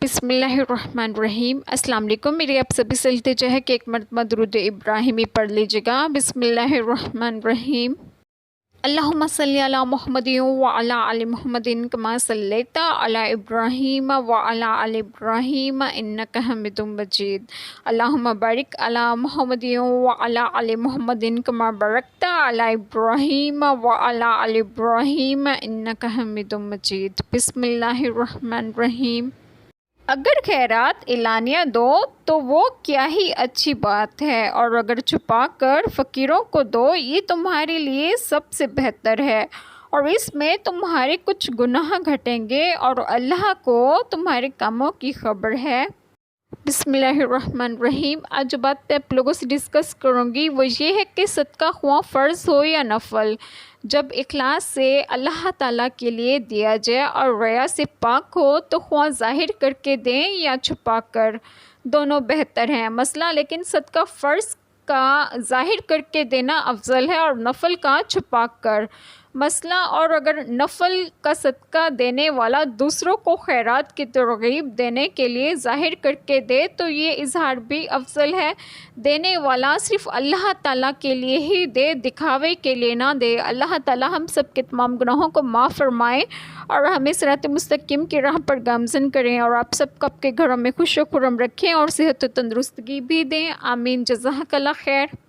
بسم اللہ الرحمن الرحیم۔ السلام علیکم۔ میری آپ سبھی سے التجا ہے کہ ایک مرتبہ درود ابراہیمی پڑھ لیجیے گا۔ بسم اللہ الرحمن الرحیم۔ اللہم صلی علی محمد وعلی آل محمد کما صلیت علی ابراہیم وعلی آل ابراہیم انک حمید مجید۔ اللہم بارک علی محمد وعلی آل محمد کما بارکت علی ابراہیم وعلی آل ابراہیم انک حمید مجید۔ بسم اللہ الرحمن الرحیم۔ اگر خیرات اعلانیہ دو تو وہ کیا ہی اچھی بات ہے، اور اگر چھپا کر فقیروں کو دو یہ تمہارے لیے سب سے بہتر ہے، اور اس میں تمہارے کچھ گناہ گھٹیں گے اور اللہ کو تمہارے کاموں کی خبر ہے۔ بسم اللہ الرحمن الرحیم۔ آج جو بات آپ لوگوں سے ڈسکس کروں گی وہ یہ ہے کہ صدقہ خواہ فرض ہو یا نفل، جب اخلاص سے اللہ تعالیٰ کے لیے دیا جائے اور ریا سے پاک ہو تو خواہ ظاہر کر کے دیں یا چھپا کر، دونوں بہتر ہیں۔ مسئلہ لیکن صدقہ فرض کا ظاہر کر کے دینا افضل ہے اور نفل کا چھپا کر۔ مسئلہ، اور اگر نفل کا صدقہ دینے والا دوسروں کو خیرات کی ترغیب دینے کے لیے ظاہر کر کے دے تو یہ اظہار بھی افضل ہے۔ دینے والا صرف اللہ تعالیٰ کے لیے ہی دے، دکھاوے کے لیے نہ دے۔ اللہ تعالیٰ ہم سب کے تمام گناہوں کو معاف فرمائے اور ہمیں صراط مستقیم کی راہ پر گامزن کریں، اور آپ سب کو آپ کے گھروں میں خوش و خرم رکھیں اور صحت و تندرستگی بھی دیں۔ آمین۔ جزاک اللہ خیر۔